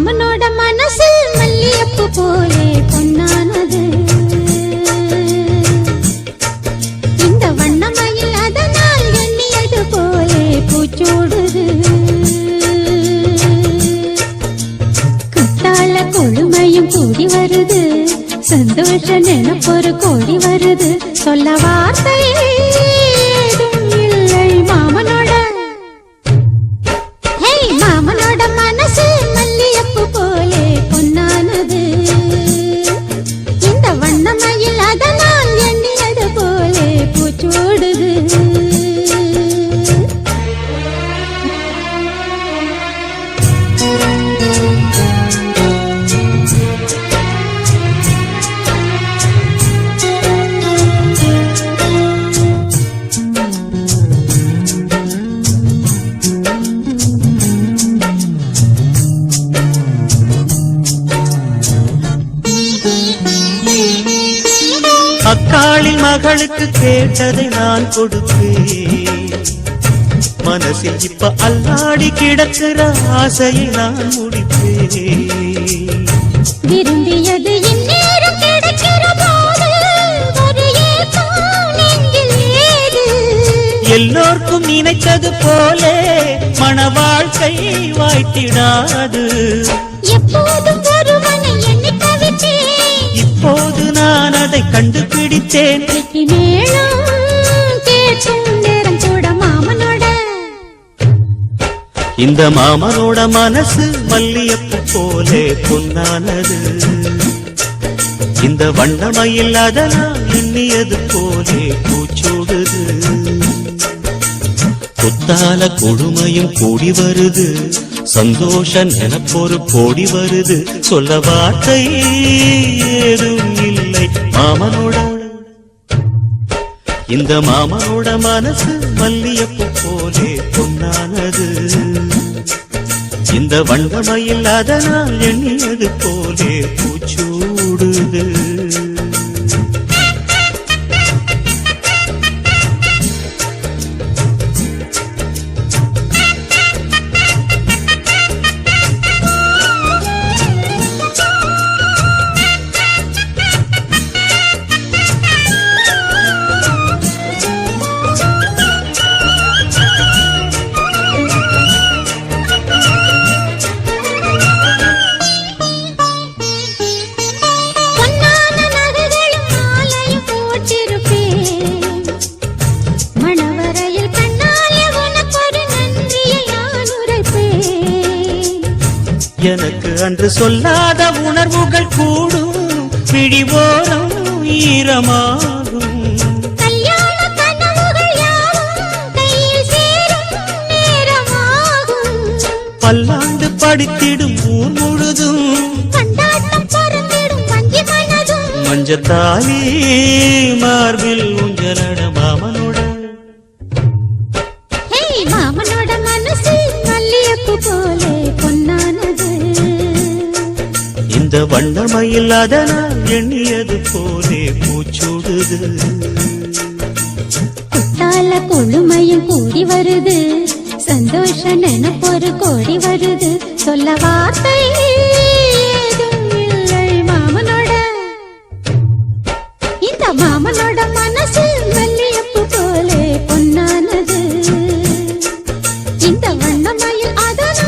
மாமனோட மனசு மல்லியப்பு போலே பொன்னானது. இந்த வண்ணமயில் அதனால் எண்ணியது போலே பூச்சூடுது. குத்தால கொழுமையும் கூடி வருது, சந்தோஷ நினைப்பொரு கோடி வருது. சொல்ல வார்த்தை ஏதும் இல்லை மாமனோட. ஹே மாமனோட மனசு மல்லியப்பு போலே பொன்னானது. இந்த வண்ணமயில் அதனால் எண்ணியது போலே பூச்சூடுது. அக்காளின் மகளுக்கு கேட்டதை நான் கொடுப்பேன். மனசில் இப்ப அல்லாடி கிடக்கிற ஆசையை நான் முடிப்பேன். விரும்பியது இந்நேரம் கிடைக்கிற போது ஒரு ஏக்கம் நெஞ்சில் ஏது. எல்லோர்க்கும் நினைத்தது போலே மன வாழ்க்கை வாய்த்திடாது. எப்போதும் ஒருவனை எண்ணி தவித்தேன், இப்போது நான் அதை கண்டுபிடித்தேன். வெற்றி மேளம் கேட்கும் நேரம் கூட மாமனோட. இந்த மாமனோட மனசு மல்லியப்பு போலே பொன்னானது. இந்த வண்ணமயில் அதனால் எண்ணியது போலே பூச்சூடுது. குத்தால கொடுமையும் கூடி வருது, சந்தோஷ நினைப்பொரு கோடி வருது. சொல்ல வார்த்தை ஏதும் இல்லை மாமனோட. இந்த மாமனோட மனசு மல்லியப்பு போலே பொன்னானது. இந்த வண்ணமயில் அதனால் எண்ணியது போலே பூச்சூடுது. எனக்கு அன்று சொல்லாத உணர்வுகள் கூடும், பிடிவோரம் ஈரமாகும். கல்யாண கனவுகள் யாவும் கையில் சேரும் நேரமாகும். பல்லாண்டு படித்திடும் ஊர் முழுதும் கொண்டாட்டம் பறந்திடும் வஞ்சி மனதும். மஞ்சத்தாலி மார்பில் ஊஞ்சலட மாமனோட. ஹே மாமனோட மனசு மல்லியப்பு போலே பொன்னானது. இந்த வண்ணமயில் அதனால் எண்ணியது போலே பூச்சூடுது. குத்தால கொழுமையும் கூடி வருது, சந்தோஷ நினைப்பொரு கோடி வருது. சொல்ல வார்த்தை ஏதும் இல்லை மாமனோட. இந்த மாமனோட மனசு மல்லியப்பு போலே பொன்னானது. இந்த வண்ணமயில் அதனால்